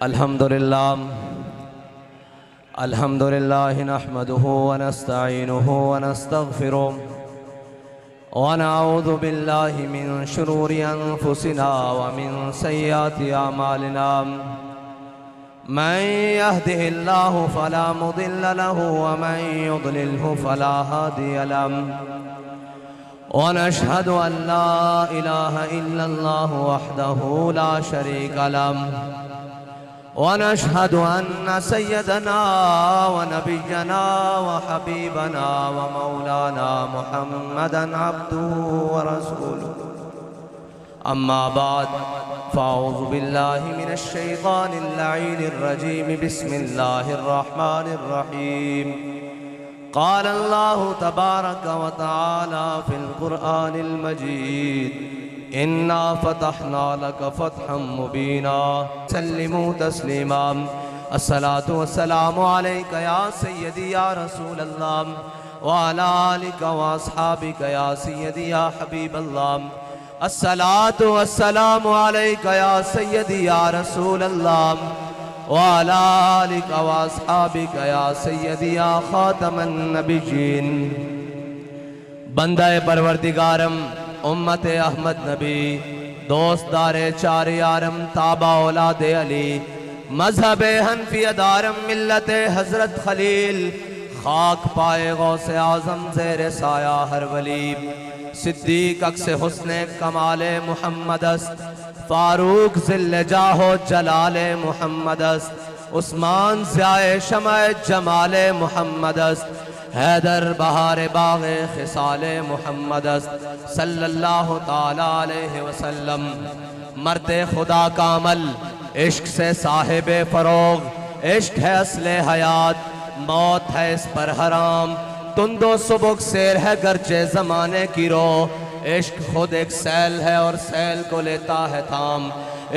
الحمد لله نحمده ونستعينه ونستغفره ونعوذ بالله من شرور أنفسنا ومن سيئات أعمالنا من يهده الله فلا مضل له ومن يضلله فلا هادي له ونشهد أن لا إله إلا الله وحده لا شريك له ونشهد أن سيدنا ونبينا وحبيبنا ومولانا محمدًا عبده ورسوله أما بعد فأعوذ بالله من الشيطان اللعين الرجيم بسم الله الرحمن الرحيم قال الله تبارك وتعالى في القرآن المجيد إنا فتحنا لك فتحا مبينا سلموا تسليما الصلاة والسلام عليك يا سيدي يا رسول الله وعلى آلك وأصحابك يا سيدي يا حبيب الله الصلاة والسلام عليك يا سيدي يا رسول الله وعلى آلك وأصحابك يا سيدي يا خاتم النبيين بندہ پروردگارم امت احمد نبی دوست دار چار یارم تابع اولاد علی مذہب حنفی دارم ملت حضرت خلیل خاک پائے غوث اعظم زیر سایہ ہر ولی صدیق عکس حسن کمال محمد است فاروق ذل جاہ و جلال محمد است عثمان ضیاء شمع جمال محمد است حیدر بہار باغ خصال محمد است صلی اللہ تعالی علیہ وسلم مرد خدا کا عمل عشق سے صاحب فروغ عشق ہے اصل حیات موت ہے اس پر حرام تند و سبک سیر ہے گرچہ زمانے کی رو عشق خود ایک سیل ہے اور سیل کو لیتا ہے تھام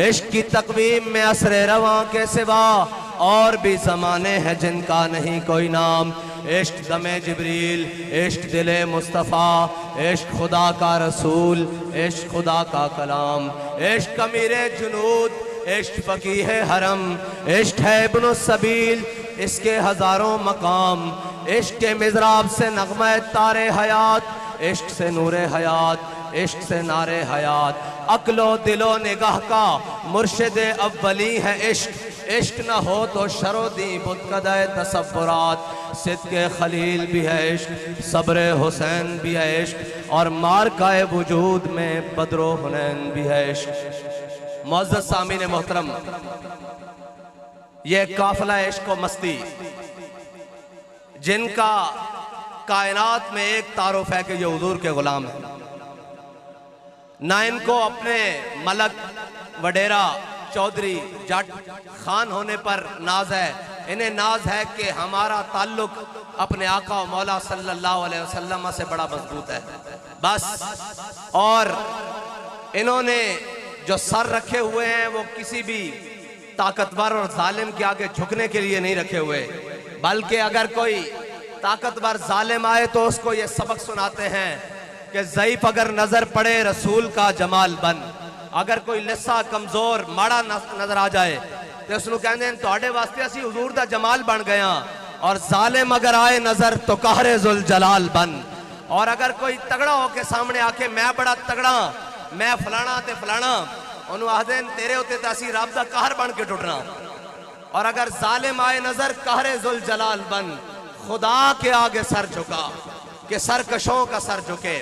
عشق کی تقویم میں عصر رواں کے سوا اور بھی زمانے ہیں جن کا نہیں کوئی نام عشق دم جبریل عشق دل مصطفیٰ عشق خدا کا رسول عشق خدا کا کلام عشق امیر جنود عشق فقیہ حرم عشق ہے ابن السبیل اس کے ہزاروں مقام عشق کے مضراب سے نغمہ تار حیات عشق سے نور حیات عشق سے نار حیات عقل و دل و نگاہ کا مرشد اولی ہے عشق عشق نہ ہو تو شرودی بتقدہ تصورات صدق خلیل بھی ہے عشق صبر حسین بھی ہے عشق اور مارکہ وجود میں بدر و حنین بھی ہے عشق معزز سامعین محترم یہ قافلہ عشق و مستی جن کا کائنات میں ایک تعارف ہے کہ یہ حضور کے غلام ہیں نہ ان کو اپنے ملک وڈیرہ چودھری جٹ خان ہونے پر ناز ہے انہیں ناز ہے کہ ہمارا تعلق اپنے آقا و مولا صلی اللہ علیہ وسلم سے بڑا مضبوط ہے بس اور انہوں نے جو سر رکھے ہوئے ہیں وہ کسی بھی طاقتور اور ظالم کے آگے جھکنے کے لیے نہیں رکھے ہوئے بلکہ اگر کوئی طاقتور ظالم آئے تو اس کو یہ سبق سناتے ہیں کہ ضعیف اگر نظر پڑے رسول کا جمال بن اگر کوئی لسا کمزور ماڑا نظر آ جائے تو اس کو کہنے ہیں توڑے واسطے اسی حضور دا جمال بن گیا اور ظالم اگر آئے نظر تو قہر ذوالجلال بن اور اگر کوئی تگڑا ہو کے سامنے آ کے میں بڑا تگڑا میں فلانا تے فلانا انہوں آدھیں تیرے ہوتے تاسی رب دا قہر بن کے ٹوٹنا اور اگر ظالم آئے نظر قہر ذوالجلال بن خدا کے آگے سر جھکا کہ سرکشوں کا سر جھکے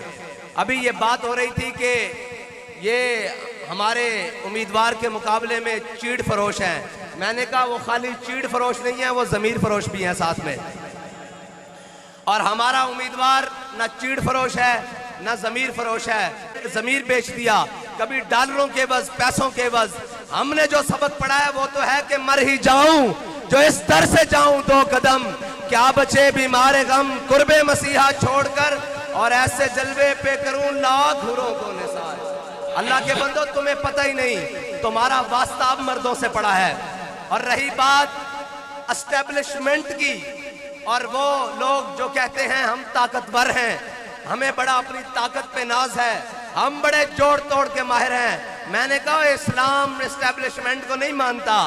ابھی یہ بات ہو رہی تھی کہ یہ ہمارے امیدوار کے مقابلے میں چیڑ فروش ہیں میں نے کہا وہ خالی چیڑ فروش نہیں ہیں وہ ضمیر فروش بھی ہیں ساتھ میں اور ہمارا امیدوار نہ چیڑ فروش ہے نہ ضمیر فروش ہے ضمیر بیچ دیا کبھی ڈالروں کے عوض پیسوں کے عوض ہم نے جو سبق پڑھا ہے وہ تو ہے کہ مر ہی جاؤں جو اس در سے جاؤں دو قدم کیا بچے بیمار غم قرب مسیحا چھوڑ کر اور ایسے جلوے پہ کروں لاکھ حوروں کو نثار اللہ کے بندو تمہیں پتہ ہی نہیں تمہارا واسطہ اب مردوں سے پڑا ہے اور رہی بات اسٹیبلشمنٹ کی اور وہ لوگ جو کہتے ہیں ہم طاقتور ہیں ہمیں بڑا اپنی طاقت پہ ناز ہے ہم بڑے جوڑ توڑ کے ماہر ہیں میں نے کہا اسلام اسٹیبلشمنٹ کو نہیں مانتا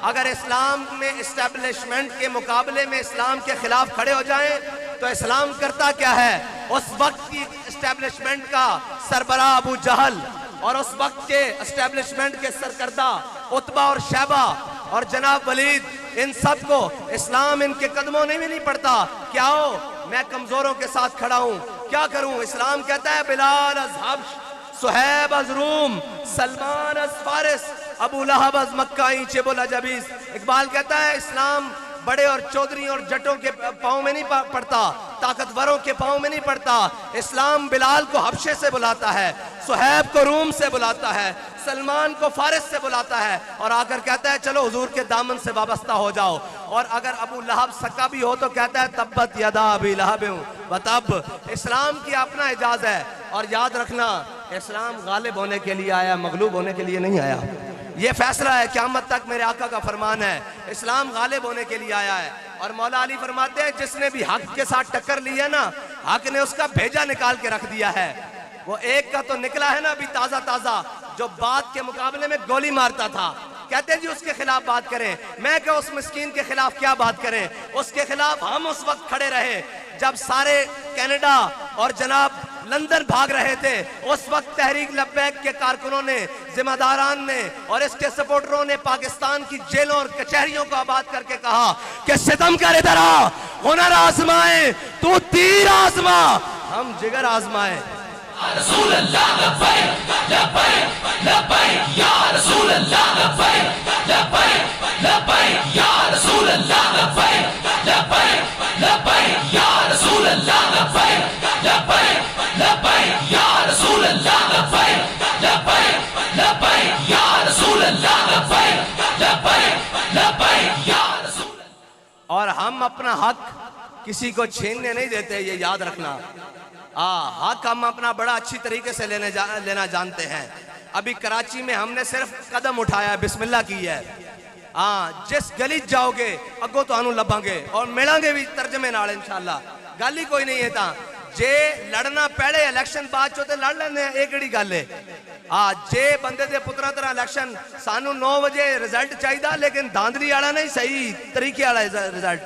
اگر اسلام میں اسٹیبلشمنٹ کے مقابلے میں اسلام کے خلاف کھڑے ہو جائیں تو اسلام کرتا کیا ہے؟ اس وقت کی اسٹیبلشمنٹ کا سربراہ ابو جہل اور اس وقت کے اسٹیبلشمنٹ کے سرکردہ عتبہ اور شیبہ اور جناب ولید، ان سب کو اسلام ان کے قدموں میں نہیں پڑتا کہ آؤ میں کمزوروں کے ساتھ کھڑا ہوں، کیا کروں؟ اسلام کہتا ہے بلال از حبش، صہیب از روم، سلمان از فارس، ابو لہب از مکہ چب العجبیس۔ اقبال کہتا ہے اسلام بڑے اور چودھری اور جٹوں کے پاؤں میں نہیں پڑتا، طاقتوروں کے پاؤں میں نہیں پڑتا۔ اسلام بلال کو حبشے سے بلاتا ہے، صہیب کو روم سے بلاتا ہے، سلمان کو فارس سے بلاتا ہے، اور آ کر کہتا ہے چلو حضور کے دامن سے وابستہ ہو جاؤ۔ اور اگر ابو لہب سکا بھی ہو تو کہتا ہے تبت یدا ابی لہب و تب۔ اسلام کی اپنا اعجاز ہے، اور یاد رکھنا اسلام غالب ہونے کے لیے آیا، مغلوب ہونے کے لیے نہیں آیا۔ یہ فیصلہ ہے، قیامت تک میرے آقا کا فرمان ہے، اسلام غالب ہونے کے لیے آیا ہے۔ اور مولا علی فرماتے ہیں جس نے بھی حق کے ساتھ ٹکر لی ہے نا، حق نے اس کا بھیجا نکال کے رکھ دیا ہے۔ وہ ایک کا تو نکلا ہے نا ابھی تازہ تازہ، جو بات کے مقابلے میں گولی مارتا تھا، کہتے ہیں جی اس کے خلاف بات کریں۔ میں کہ اس مسکین کے خلاف کیا بات کریں؟ اس کے خلاف ہم اس وقت کھڑے رہے جب سارے کینیڈا اور جناب لندن بھاگ رہے تھے۔ اس وقت تحریک لبیک کے کارکنوں نے، ذمہ داران نے اور اس کے سپورٹروں نے پاکستان کی جیلوں اور کچہریوں کو آباد کر کے کہا کہ ستم کر ادھر آ، ہنر آزمائیں، تو تیر آزما، ہم جگر آزمائیں۔ رسول اللہ لبیک لبیک لبیک یا رسول اللہ لبیک لبیک لبیک یا رسول اللہ لبیک لبیک لبیک یا رسول اللہ لبیک لبیک لبیک یا رسول اللہ لبیک لبیک لبیک یا رسول اللہ لبیک لبیک لبیک یا رسول۔ اور ہم اپنا حق کسی کو چھیننے نہیں دیتے، یہ یاد رکھنا۔ حق ہم اپنا بڑا اچھی طریقے سے لینا جانتے ہیں۔ ابھی کراچی میں ہم نے صرف قدم اٹھایا، بسم اللہ کی ہے۔ جس گلی جاؤ گے اگو تو آنو لبھاں گے اور ملیں گے بھی ترجمے نال انشاءاللہ، گالی کوئی نہیں ہے تا جے لڑنا پہلے الیکشن بعد چوتے لڑ لینے ہیں، ایک گڑی گالے۔ جے بندے دے پترہ طرح الیکشن سانو 9 بجے رزلٹ چاہی دا، لیکن دھاندلی آڑا نہیں، صحیح طریقے آڑا رزلٹ۔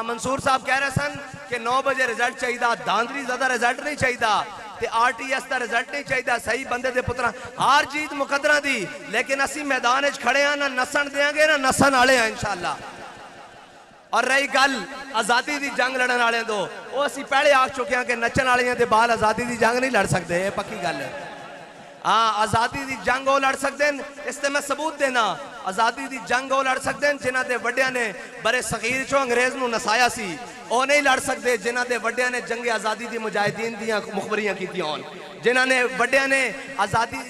منصور صاحب کہہ رہے سن کہ 9 بجے رزلٹ چاہی دا، دھاندلی زیادہ رزلٹ نہیں چاہی دا، تے RTS دا رزلٹ نہیں چاہی دا، صحیح بندے دے پترہ ہار جیت مقدرہ دی، لیکن اسی میدان اچھ کھڑے ہیں، نہ نسن دیاں گے نہ نسن آڑے ہیں انشاءاللہ۔ اور رہی گل آزادی دی جنگ لڑن آڑے دو، وہ اسی پہلے آگ چکے ہیں کہ نچن آڑے ہیں تے بال آزادی دی جنگ نہیں لڑ سکتے، یہ پکی گل ہے۔ آزادی دی جنگ وہ لڑ سکتے ہیں، اس تے میں ثبوت دینا، آزادی دی جنگ وہ لڑ سکتے ہیں جنہ دے وڈیاں نے برے صغیر چو انگریز نو نسایا سی، وہ نہیں لڑ سکتے جنہ دے وڈیاں نے جنگ آزادی دی مجاہدین دیاں مخبریاں کی تیوں، جنہ نے وڈیاں نے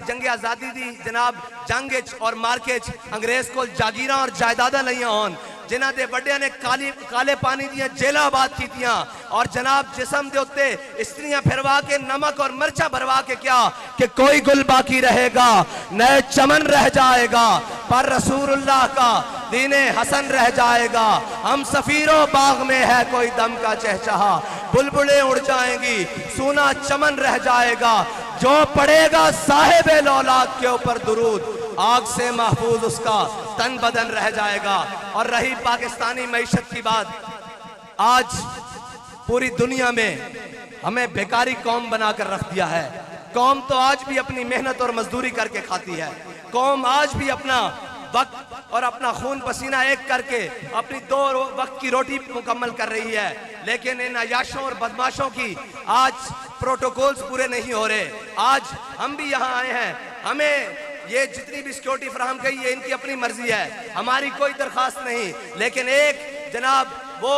جنگ آزادی دی جناب جنگ اور مارکیچ انگریز کو جاگیراں اور جائیدادہ لئیاں ہون، جنہ دے وڈیاں نے کالے پانی دیاں جیلہ آباد کی تیاں، اور جناب جسم دے ہوتے استریاں پھروا کے نمک اور مرچہ بھروا کے کیا کہ کوئی گل باقی رہے گا، نئے چمن رہ جائے گا، پر رسول اللہ کا دین حسن رہ جائے گا، ہم سفیروں باغ میں ہے کوئی دم کا چہچہا، بلبلیں اڑ جائیں گی، سونا چمن رہ جائے گا، جو پڑے گا صاحب لولاک کے اوپر درود، آگ سے محفوظ اس کا تن بدن رہ جائے گا۔ اور رہی پاکستانی معیشت کی بات، آج پوری دنیا میں ہمیں بیکاری قوم بنا کر رکھ دیا ہے۔ قوم تو آج بھی اپنی محنت اور مزدوری کر کے کھاتی ہے، قوم آج بھی اپنا وقت اور اپنا خون پسینہ ایک کر کے اپنی 2 وقت کی روٹی مکمل کر رہی ہے، لیکن ان عیاشوں اور بدماشوں کی آج پروٹوکولز پورے نہیں ہو رہے۔ آج ہم بھی یہاں آئے ہیں، ہمیں یہ جتنی بھی سیکیورٹی فراہم کی یہ ان کی اپنی مرضی ہے، ہماری کوئی درخواست نہیں، لیکن ایک جناب وہ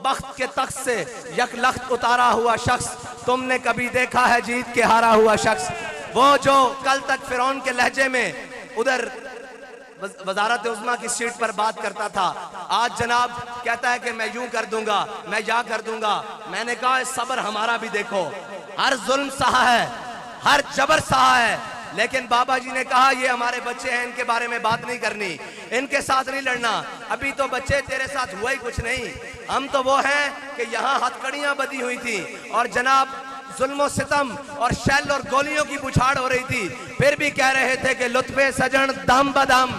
بخت کے تخت سے یک لخت اتارا ہوا شخص تم نے کبھی دیکھا ہے جیت کے ہارا ہوا شخص، وہ جو کل تک فرعون کے لہجے میں ادھر وزارت عظمیٰ کی سیٹ پر بات کرتا تھا، آج جناب کہتا ہے کہ میں یوں کر دوں گا، میں یا کر دوں گا۔ میں نے کہا صبر ہمارا بھی دیکھو، ہر ظلم سہا ہے، ہر جبر سہا ہے، لیکن بابا جی نے کہا یہ ہمارے بچے ہیں، ان کے بارے میں بات نہیں کرنی، ان کے ساتھ نہیں لڑنا، ابھی تو بچے تیرے ساتھ ہوا ہی کچھ نہیں، ہم تو وہ ہیں کہ یہاں ہتھ کڑیاں بدی ہوئی تھی اور جناب ظلم و ستم اور شیل اور گولیوں کی بچھاڑ ہو رہی تھی، پھر بھی کہہ رہے تھے کہ لطف سجن دم بدم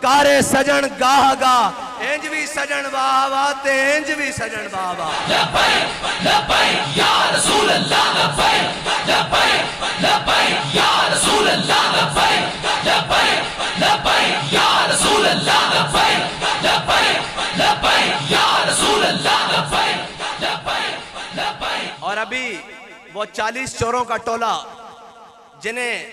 کارے سجن گاہ گاہ انج بھی سجن واہ واہ تے انج بھی سجن واہ واہ لبیک لبیک یا رسول اللہ لبیک لبیک لبیک یا رسول اللہ لبیک لبیک لبیک یا رسول اللہ لبیک لبیک لبیک یا رسول اللہ لبیک لبیک لبیک. اور ابھی وہ 40 چوروں کا ٹولہ جنہیں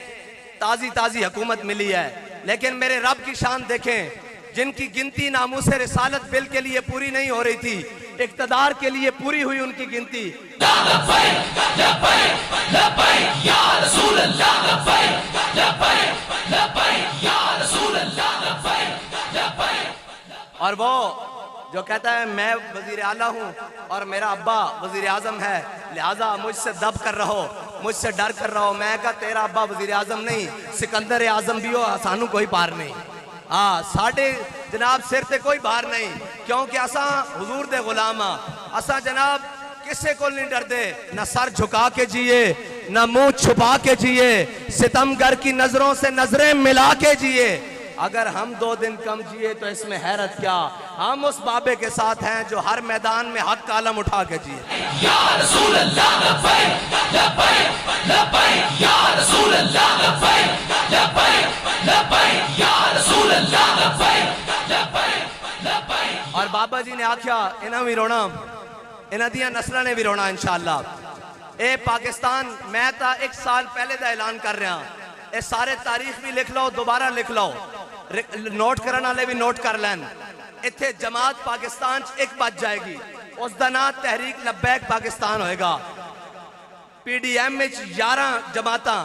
تازی حکومت ملی ہے، لیکن میرے رب کی شان دیکھیں، جن کی گنتی ناموس رسالت بل کے لیے پوری نہیں ہو رہی تھی، اقتدار کے لیے پوری ہوئی ان کی گنتی. لبیک لبیک لبیک یا رسول اللہ لبیک لبیک لبیک یا رسول اللہ لبیک لبیک. اور وہ جو کہتا ہے میں وزیر اعلیٰ ہوں اور میرا ابا وزیر اعظم ہے، لہٰذا مجھ سے دب کر رہو، مجھ سے ڈر کر رہو. میں کہا تیرا ابا وزیر اعظم نہیں، سکندر اعظم بھی ہو، سانو کوئی پار نہیں. ساڑھے جناب سر تے کوئی بار نہیں، کیونکہ اساں حضور دے غلام ہاں. اساں جناب کسے کو نہیں ڈر دے، نہ سر جھکا کے جیے نہ منہ چھپا کے جیے، ستمگر کی نظروں سے نظریں ملا کے جیے. اگر ہم 2 دن کم جیے تو اس میں حیرت کیا، ہم اس بابے کے ساتھ ہیں جو ہر میدان میں حق کا علم اٹھا کے جیے. یا رسول اللہ لبیک لبیک لبیک یا رسول اللہ لبیک لبیک لبیک یا رسول اللہ لبیک لبیک لبیک. اور بابا جی نے آکھیا انہاں بھی رونا، انہاں دیاں نسلوں نے بھی رونا انشاءاللہ. اے پاکستان میں تا 1 سال پہلے دا اعلان کر رہا ہوں، اے سارے تاریخ بھی لکھ لو، دوبارہ لکھ لو، نوٹ کرنا والے بھی نوٹ کر لین. اتھے جماعت پاکستان ایک بچ جائے گی، اس دا نام تحریک لبیک پاکستان ہوئے گا. پی ڈی ایم میں 11 جماعتاں،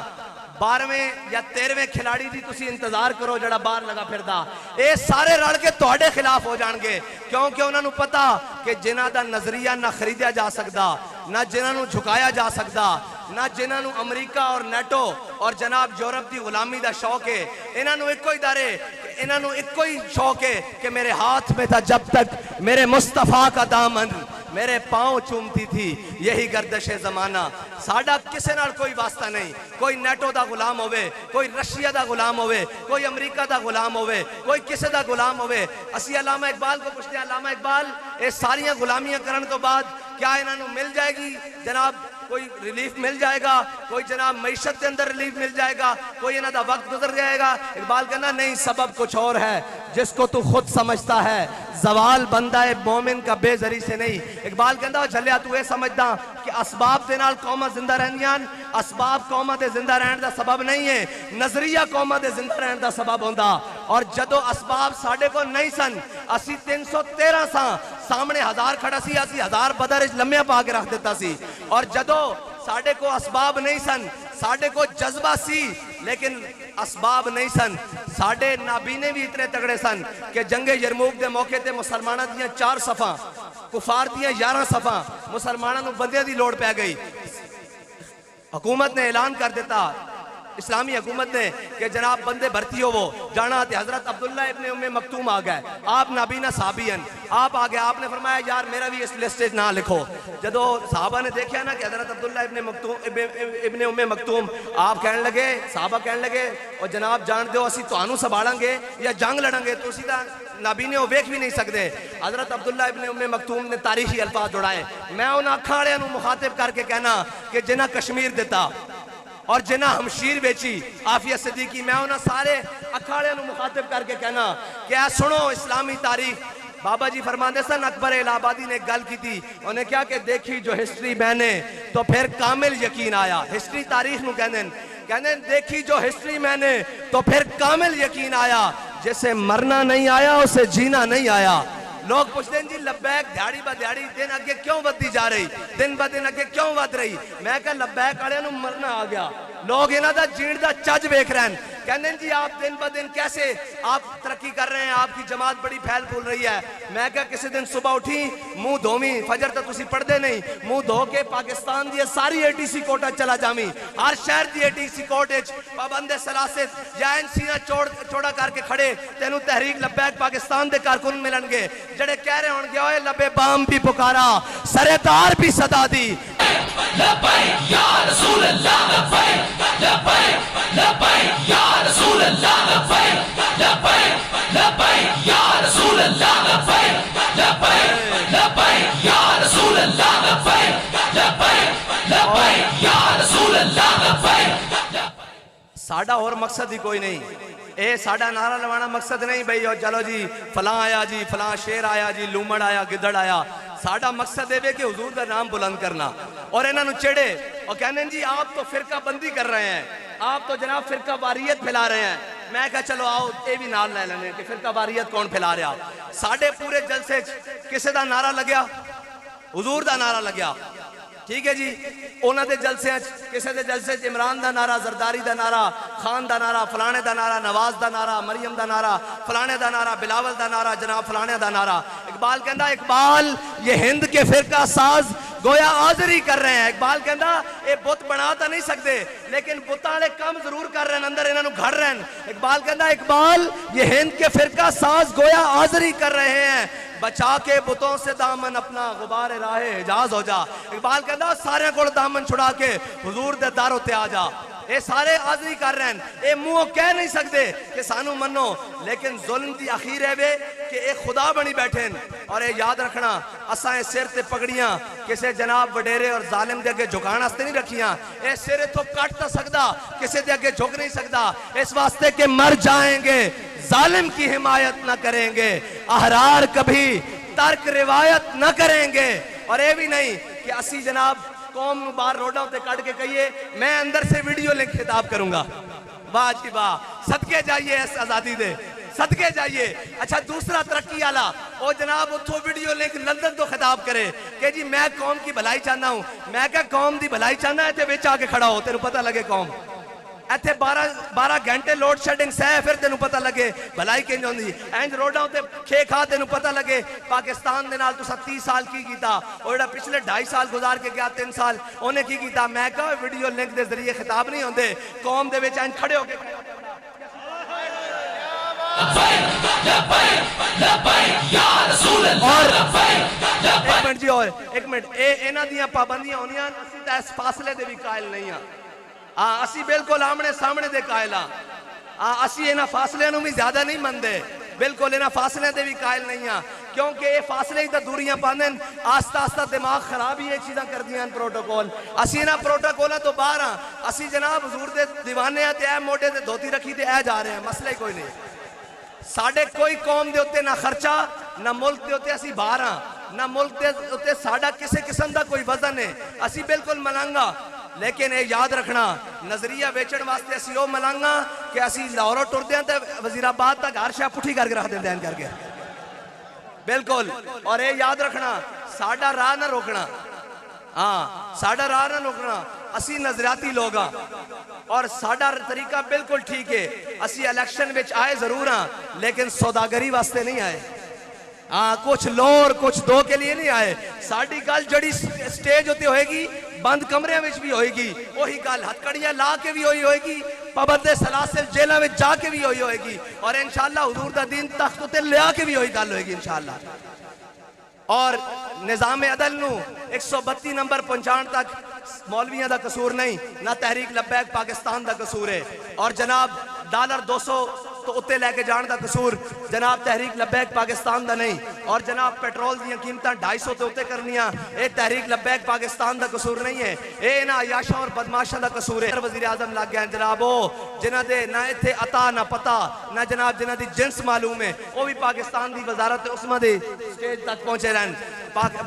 12ویں یا 13ویں کھلاڑی دی تسی انتظار کرو جڑا باہر لگا پھردا، اے سارے رل کے تہاڈے خلاف ہو جان گے، کیونکہ انہاں نوں پتا کہ جنہاں دا نظریہ نہ خریدیا جا سکدا، نہ جنہاں نوں جھکایا جا سکدا، نہ جنہاں نوں امریکہ اور نیٹو اور جناب یورپ دی غلامی دا شوق ہے. انہاں نوں ایک ہی دارے، انہاں نوں ایک ہی شوق ہے کہ میرے ہاتھ میں تھا جب تک میرے مصطفیٰ کا دامن، میرے پاؤں چومتی تھی یہی گردش زمانہ. ساڈا کسے نال کوئی واسطہ نہیں، کوئی نیٹو دا غلام ہوئے، کوئی رشیا دا غلام ہوئے، کوئی امریکہ دا غلام ہوئے، کوئی کسے دا غلام ہوئے. اسی علامہ اقبال کو پوچھتے ہیں، علامہ اقبال اے ساریاں غلامیاں کرن تو بعد کیا انہاں نوں مل جائے گی جناب کوئی ریلیف مل جائے گا، کوئی جناب معیشت کے اندر ریلیف مل جائے گا، کوئی انہاں دا وقت گزر جائے گا؟ اقبال کہنا نہیں، سبب کچھ اور ہے جس کو تو خود سمجھتا ہے، زوال بندہ مومن کا بے ذری سے نہیں. اقبال کہندا جھلیا تو اے سمجھدا کہ اسباب دے نال قوماں زندہ رہندیاں، اسباب قوماں دے زندہ رہن دا سبب نہیں ہے، نظریہ قوماں دے زندہ رہن دا سبب ہوندا. اور جدو اسباب ساڑھے کو نہیں سن، اسی 313 ساں، سامنے 1000 کھڑا سی، اسی 1000 بدر لمحہ پا کے رکھ دیتا سی. اور جدو ساڑھے کو اسباب نہیں سن، ساڑھے کو جذبہ سی لیکن اسباب نہیں سن. ساڑھے نابینے بھی اتنے تگڑے سن کہ جنگ یرموک دے موقع تے مسلمانہ دیاں 4 صفاں، کفار دیاں 11 صفاں، مسلمانہ نو بندیاں دی لوڑ پہ گئی. حکومت نے اعلان کر دیتا، اسلامی حکومت نے کہ جناب بندے بھرتی ہو وہ جانا تھے. حضرت عبداللہ ابن ام مکتوم آ گئے، آپ نابینا صحابی ہیں، آپ آ گئے، آپ نے فرمایا یار میرا بھی اس لسٹ نہ لکھو. جدو صحابہ نے دیکھا نا کہ حضرت عبداللہ ابن ام مکتوم، آپ کہنے لگے، صحابہ کہنے لگے اور جناب جان دیو اسی توانو سنبھالیں گے یا جنگ لڑیں گے، تو اسی طرح نابینے ہو ویکھ بھی نہیں سکتے. حضرت عبداللہ ابن ام مکتوم نے تاریخی الفاظ جوڑائے. میں انہاں اکھاں والےاں نوں مخاطب کر کے کہنا کہ جنہاں کشمیر دیتا اور جنہاں ہمشیر بیچی عافیہ صدیقی، میں انہاں سارے اکھاڑے نو مخاطب کر کے کہنا کہ اے سنو اسلامی تاریخ. بابا جی فرماندے سن، اکبر الہ آبادی نے ایک گل کی تھی، انہیں کیا کہ دیکھی جو ہسٹری میں نے تو پھر کامل یقین آیا. ہسٹری تاریخ نو کہندے دیکھی جو ہسٹری میں نے تو پھر کامل یقین آیا، جسے مرنا نہیں آیا اسے جینا نہیں آیا. لوگ پوچھتے ہیں جی لبیک دیہڑی با دیہڑی دن اگے کیوں ودی جا رہی، دن با دن اگے کیوں ود رہی؟ میں کہا لبیک والے نوں مرنا آ گیا، لوگ انہاں دا جین دا چج ویکھ رہے ہیں. کہنے جی آپ دن با دن کیسے آپ ترقی کر رہے ہیں، آپ کی جماعت بڑی پھیل پھول رہی ہے. میں کہا کسی دن صبح اٹھی منہ دھومی، فجر تو تسی پڑھ دے نہیں، منہ دھو کے پاکستان دی ساری اے ٹی سی کوٹا چلا جامی، ہر شہر دی اے ٹی سی کوٹ وچ پابند سلاست یا این سی چوڑا کر کے کھڑے تینوں تحریک لبیک پاکستان دے کارکن ملن گے جڑے کہہ رہے ہون گے اوے لبے بام بھی پکارا سرکار بھی صدا دی. لبیک یا رسول اللہ لبیک لبیک لبیک یا رسول اللہ لبیک لبیک لبیک یا رسول اللہ لبیک لبیک لبیک یا رسول اللہ لبیک لبیک لبیک یا رسول اللہ لبیک. ساڈا اور مقصد ہی کوئی نہیں. اے ساڈا نعرہ لوانا مقصد نہیں بھئی چلو جی فلاں آیا جی فلاں شیر آیا جی لومڑ آیا گدڑ آیا. ساڈا مقصد ہے کہ حضور کا نام بلند کرنا. اور انہاں نو چڑھے اور کہنے جی آپ تو فرقہ بندی کر رہے ہیں, آپ تو جناب فرقہ واریت پھیلا رہے ہیں. میں کہا چلو آؤ اے بھی نال لے لینے کہ فرقہ واریت کون پھیلا رہا. ساڈے پورے جلسے کسے دا نعرہ لگیا؟ حضور دا نعرہ لگیا. ٹھیک ہے جی. اونا دے جلسے کسے دے جلسے عمران دا نعرہ, زرداری دا نعرہ, خان دا نعرہ, فلانے دا نعرہ, نواز دا نعرہ, مریم دا نعرہ, فلانے دا نعرہ, بلاول دا نعرہ, جناب فلانے دا نعرہ. اقبال کہندا اقبال یہ ہند کے فرقہ ساز گویا آزری کر رہے ہیں. اقبال کہندا اے بت بنا تا نہیں سکتے لیکن بتانے کم ضرور کر رہے ہیں, اندر انہوں گھڑ رہے ہیں. اقبال کہندا اقبال یہ ہند کے فرقہ ساز گویا آزری کر رہے ہیں, بچا کے بتوں سے دامن اپنا غبار راہ حجاز ہو جا. اقبال کہندا سارے کو دامن چھڑا کے حضور دے داروں تے آ جا. اے سارے آزری کر رہے ہیں, اے منہ کہہ نہیں سکتے کہ سانو منو, لیکن ظلم دی اخیر ہے بے کہ اے خدا بنی بیٹھے ہیں. اور اے یاد رکھنا اسائیں سر تے پگڑیاں کسے جناب وڈیرے اور ظالم دے اگے جھکان واسطے نہیں رکھیاں. اے سر تو کٹ تا سکدا, کسے دے اگے جھک نہیں سکدا, اس واسطے کہ مر جائیں گے ظالم کی حمایت نہ کریں گے, احرار کبھی ترک روایت نہ کریں گے. اور اے بھی نہیں کہ اسی جناب قوم باہر روڈوں تے کٹ کے کہیے میں اندر سے ویڈیو لنک خطاب کروں گا. واہ جی واہ, صدقے جائیے اس آزادی دے, صدقے جائیے. اچھا دوسرا ترقی آلا او جناب اتھو ویڈیو لنک لندن تو خطاب کرے کہ جی میں قوم کی بھلائی چاہنا ہوں. میں کہا قوم دی بھلائی چاہنا ہے تے وچ آ کے کھڑا ہو, تیرے پتہ لگے قوم ایتھے 12 گھنٹے لوڈ شیڈنگ سہ پھر تینوں پتہ لگے بھلائی کنج ہوندی. اینج روڈاں تے کھے کھا تینوں پتہ لگے پاکستان دے نال تساں 30 سال کی کیتا, اور جڑا پچھلے 2.5 سال گزار کے گیا 3 سال اونے کی کیتا. میں کہا ویڈیو لنک دے ذریعے خطاب نہیں ہوندے, قوم دے وچ اینج کھڑے ہو کے ایک منٹ اے انہاں دیاں پابندیاں ہونیاں, اسی تے اس فاصلے دے بھی قائل نہیں ہاں. اسی بالکل آمنے سامنے دے قائل ہاں. اسی انہاں فاصلے نوں بھی زیادہ نہیں مندے, بالکل انہاں فاصلے دے بھی قائل نہیں ہاں, کیونکہ یہ فاصلے ہی تا دوریاں پاندیں. آستہ آستہ دماغ خراب ہی یہ چیزاں کر دیاں ہیں پروٹوکول. اسی انہاں پروٹوکولہ تو باہر ہاں. اسی جناب حضور دے دیوانے ہیں تے اے موٹے تے دھوتی رکھی تے اے جا رہے ہیں, مسئلہ ہی کوئی نہیں. ساڑھے کوئی قوم دے ہوتے نہ خرچہ نہ ملک دے ہوتے اسی باہر ہاں, نہ ملک دے ہوتے ساڑھا کسے قسم دا کوئی وزن ہے. اسی بالکل ملانگا, لیکن اے یاد رکھنا نظریہ ویچن واسطے اسی او ملانگا کہ اسی لاہوروں ٹر دیاں تے وزیر آباد تک ہر شاہ پٹھی کر کے رکھ دیں کر کے بالکل. اور اے یاد رکھنا ساڑھا راہ نہ روکنا, ساڑھا راہ نہ روکنا. اسی نظریاتی لوگ ہاں اور ساڑھا طریقہ بالکل ٹھیک ہے. اسی الیکشن وچ آئے ضرور ہاں لیکن سوداگری واسطے نہیں آئے. کچھ لو اور کچھ دو کے لیے نہیں آئے. ساڑھی گل جڑی سٹیج ہوتے ہوئے گی بند کمرے میں بھی ہوئے گی, وہی گل ہتکڑیاں لا کے بھی ہوئے گی, پابند سلاسل جیلہ میں جا کے بھی ہوئے گی, اور انشاءاللہ حضور دا دین تخت تے لیا کے بھی ہوئی گل ہوئے گی انشاءاللہ. اور نظام عدل نو 132 نمبر پہنچان تک مولویاں دا قصور نہیں, نہ تحریک لبیک پاکستان دا قصور ہے. اور جناب $200 تو اتے لے کے جان دا قصور جناب تحریک لبیک پاکستان دا نہیں. اور جناب پیٹرول دیاں قیمتاں 250 تو اتے کرنیاں, اے تحریک لبیک پاکستان دا قصور نہیں ہے, اے نا عیاشاں اور بدماشاں دا قصور ہے. وزیر اعظم لگ گئے جناب او جنہ دے نہ ایتھے عطا نہ پتہ نہ جناب جنہ دی جنس معلوم ہے, وہ بھی پاکستان دی وزارت عثمہ دی سٹیج تک پہنچے رہن.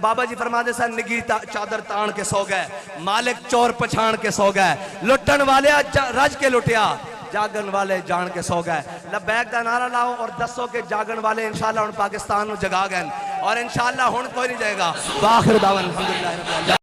بابا جی فرما دے سن نگی چادر تان کے سو گئے, مالک چور پچھان کے سو گئے, لٹن والے رج کے لٹیا, جاگن والے جان کے سو گئے. لبیک دا نعرہ لاؤ اور دسو کہ جاگن والے انشاءاللہ ان پاکستان نو جگا گئے, اور انشاءاللہ ہن کوئی نہیں جائے گا. وآخر دعوانا الحمدللہ رب العالمین.